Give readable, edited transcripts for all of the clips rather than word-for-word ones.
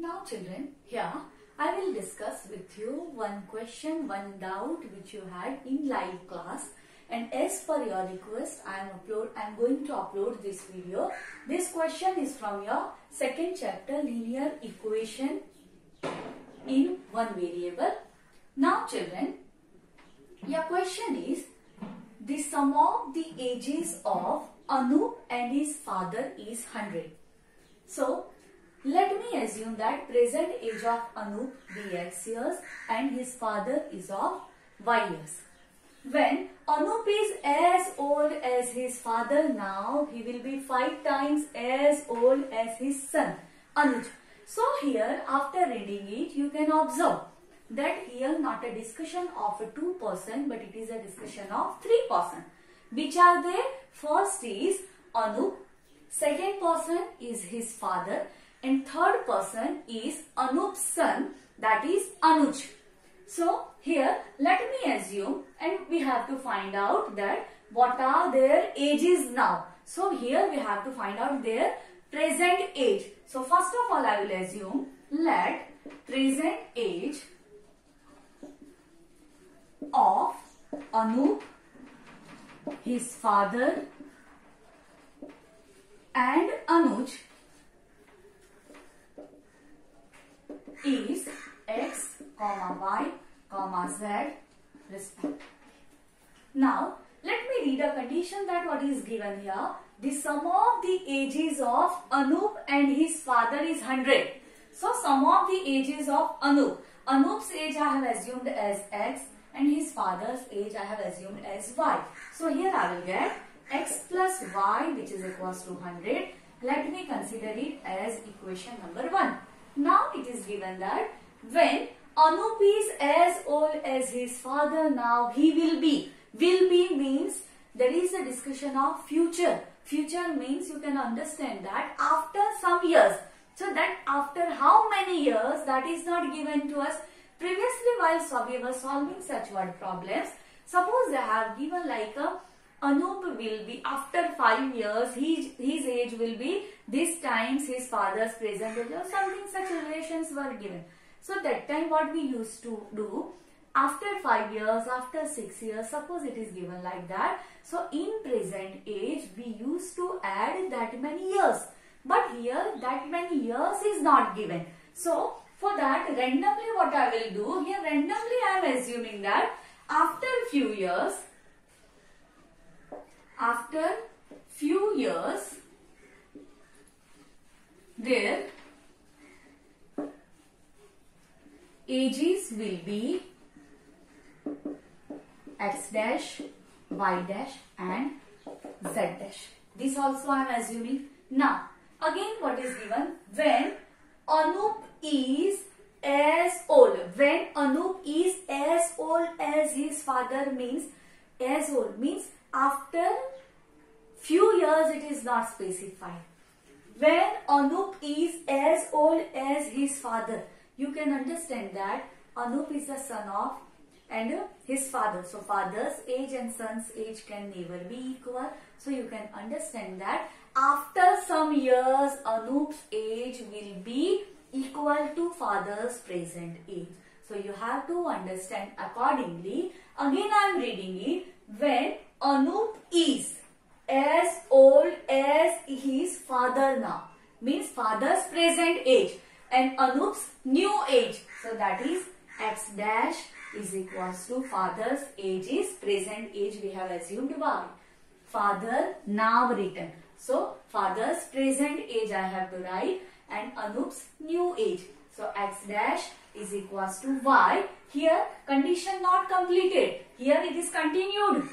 Now children, here I will discuss with you one question, one doubt which you had in live class, and as per your request I am going to upload this video. This question is from your second chapter, linear equation in one variable. Now children, your question is the sum of the ages of Anup and his father is 100. So let me assume that present age of Anup be x years and his father is of y years. When Anup is as old as his father now, he will be 5 times as old as his son Anuj. So here after reading it, you can observe that here not a discussion of a 2%, but it is a discussion of 3%. Which are they? First is Anup, second person is his father, and third person is Anup's son, that is Anuj. So here let me assume, and we have to find out that what are their ages now. So here we have to find out their present age. So first of all I will assume let present age of Anup, his father and Anuj is x, y, z respectively. Now let me read a condition that what is given here. The sum of the ages of Anup and his father is 100. So sum of the ages of Anup. Anup's age I have assumed as x and his father's age I have assumed as y. So here I will get x plus y, which is equals to 100. Let me consider it as equation number 1. Now it is given that when Anup is as old as his father now, he will be. Will be means there is a discussion of future. Future means you can understand that after some years. So that after how many years, that is not given to us. Previously while we were solving such word problems, suppose they have given like a Anup will be after 5 years, his age will be this times his father's present age or something, such relations were given. So that time what we used to do, after 5 years, after 6 years, suppose it is given like that. So in present age we used to add that many years. But here that many years is not given. So for that randomly what I will do, here randomly I am assuming that after few years their ages will be x dash, y dash and z dash. This also I am assuming. Now again what is given, when Anup is as old. When Anup is as old as his father means, as old means after few years, it is not specified. When Anup is as old as his father, you can understand that Anup is the son of and his father. So father's age and son's age can never be equal. So you can understand that after some years, Anup's age will be equal to father's present age. So you have to understand accordingly. Again I am reading it. When Anup is as old as his father now, means father's present age and Anup's new age. So that is x dash is equals to father's age is present age, we have assumed y. Father now written. So father's present age I have to write and Anup's new age. So x dash is equals to y. Here condition not completed. Here it is continued.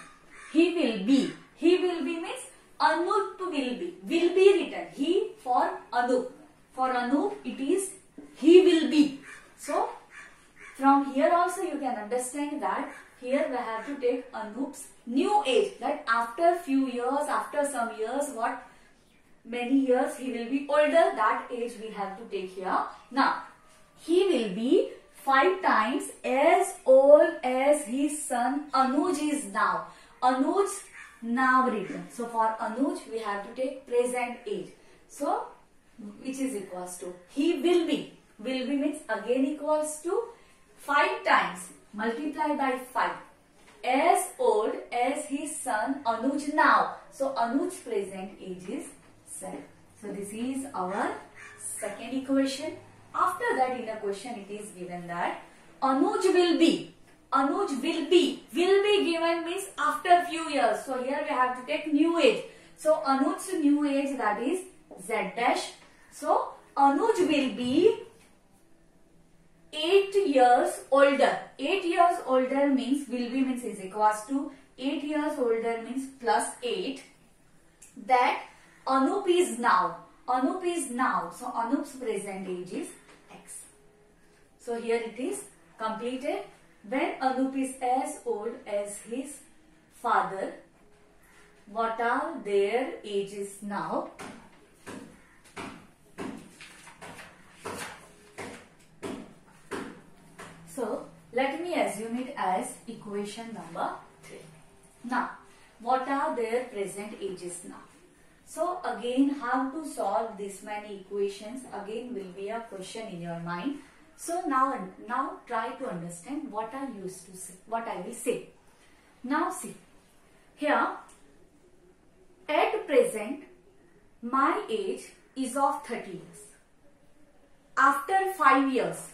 He will be. He will be means Anup will be. Will be written. He for Anup. For Anup it is he will be. So from here also you can understand that here we have to take Anup's new age. That after few years, after some years, what many years he will be older, that age we have to take here. Now he will be 5 times as old as his son Anuj is now. Anuj now written. So for Anuj we have to take present age. So which is equals to he will be. will be means again equals to 5 times multiplied by 5. As old as his son Anuj now. So Anuj's present age is 7. So this is our second equation. After that, in the question it is given that Anuj will be given means after few years. So here we have to take new age. So Anuj's new age, that is Z dash. So Anuj will be 8 years older. 8 years older means will be means is equals to 8 years older means plus 8. That Anup is now. So Anup's present age is X. So here it is completed. When Anup is as old as his father, what are their ages now? So let me assume it as equation number 3. Now, what are their present ages now? So again, how to solve this many equations again will be a question in your mind. So now try to understand what I used to say, what I will say. Now see, here at present my age is of 30 years. After 5 years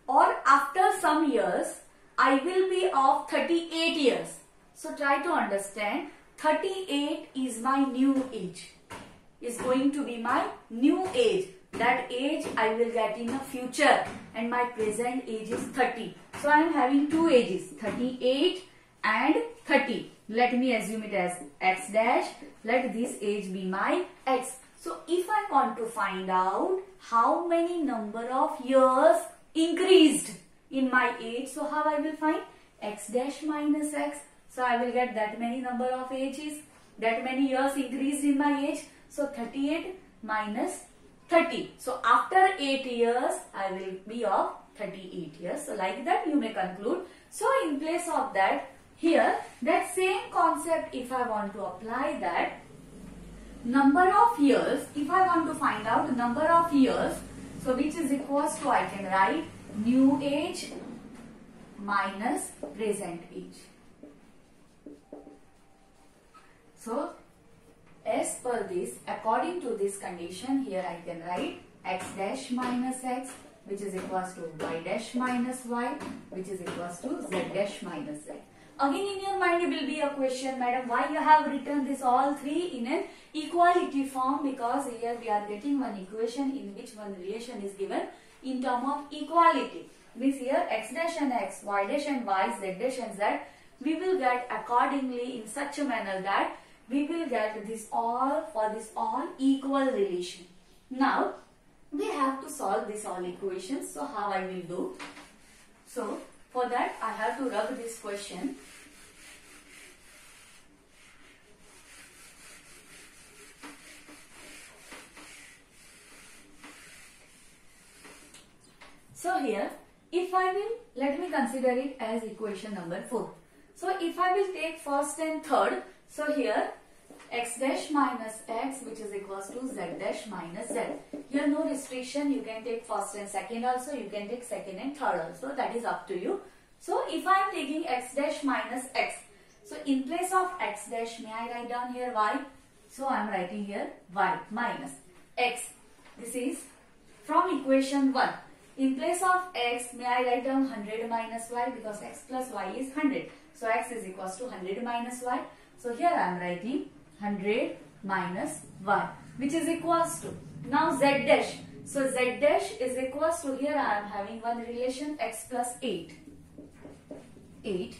or after some years, I will be of 38 years. So try to understand, 38 is my new age, is going to be my new age. That age I will get in the future, and my present age is 30. So I am having two ages, 38 and 30. Let me assume it as X dash. Let this age be my X. So if I want to find out how many number of years increased in my age, so how I will find? X dash minus X. So I will get that many number of ages, that many years increased in my age. So 38 minus 30. So after 8 years, I will be of 38 years. So like that you may conclude. So in place of that, here that same concept, if I want to apply that, number of years, if I want to find out the number of years, so which is equals to, I can write new age minus present age. So as per this, according to this condition, here I can write X dash minus X, which is equals to Y dash minus Y, which is equals to Z dash minus Z. Again in your mind will be a question, madam, why you have written this all three in an equality form? Because here we are getting one equation in which one relation is given in term of equality. Means here X dash and X, Y dash and Y, Z dash and Z, we will get accordingly in such a manner that we will get this all for this all equal relation. Now we have to solve this all equations. So how I will do? So for that I have to rub this question. So here if I will, let me consider it as equation number 4. So if I will take first and third, so here X dash minus X, which is equals to Z dash minus Z. Here no restriction, you can take first and second also, you can take second and third also, that is up to you. So if I am taking X dash minus X, so in place of X dash, may I write down here Y? So I am writing here Y minus X. This is from equation 1. In place of X, may I write down 100 minus Y, because X plus Y is 100. So X is equals to 100 minus Y. So here I am writing 100 minus Y, which is equals to, now Z dash. So Z dash is equals to, here I am having one relation X plus 8. 8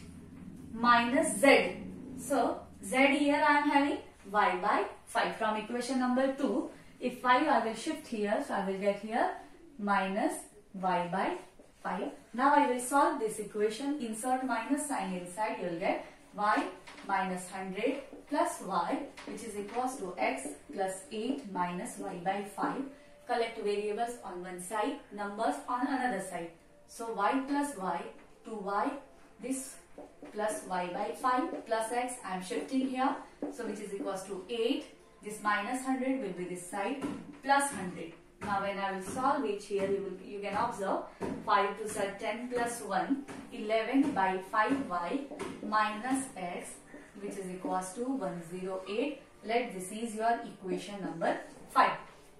minus Z. So Z here I am having Y by 5 from equation number 2. If 5 I will shift here, so I will get here minus Y by 5. Now I will solve this equation, insert minus sign inside, you will get Y minus 100 plus Y, which is equals to X plus 8 minus Y by 5. Collect variables on one side, numbers on another side. So Y plus Y to Y, this plus Y by 5 plus X, I am shifting here. So which is equals to 8, this minus 100 will be this side, plus 100. Now when I will solve it here, you can observe 5 to 10 plus 1, 11 by 5y minus x, which is equals to 108. Let this is your equation number 5.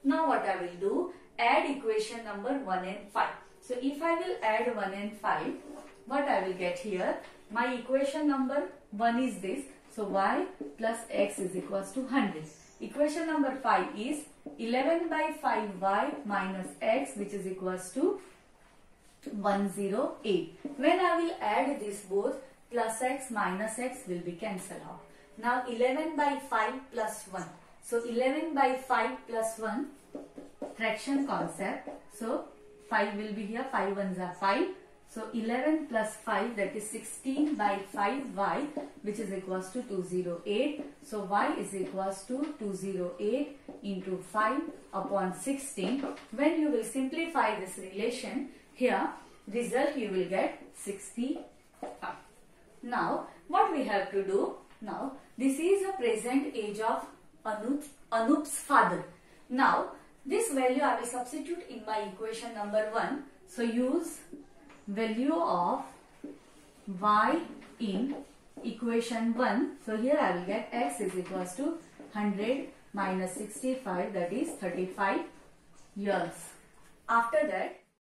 Now what I will do, add equation number 1 and 5. So if I will add 1 and 5, what I will get here, my equation number 1 is this. So y plus x is equals to 100. Equation number 5 is 11 by 5y minus x, which is equals to 108. When I will add this both, plus x minus x will be cancelled out. Now 11 by 5 plus 1. So 11 by 5 plus 1, fraction concept. So 5 will be here, 5 ones are 5. So 11 plus 5, that is 16 by 5y, which is equals to 208. So y is equals to 208 into 5 upon 16. When you will simplify this relation, here result you will get 65. Now what we have to do? Now this is the present age of Anoop's father. Now this value I will substitute in my equation number 1. So use value of y in equation 1. So here I will get x is equals to 100 minus 65, that is 35 years. After that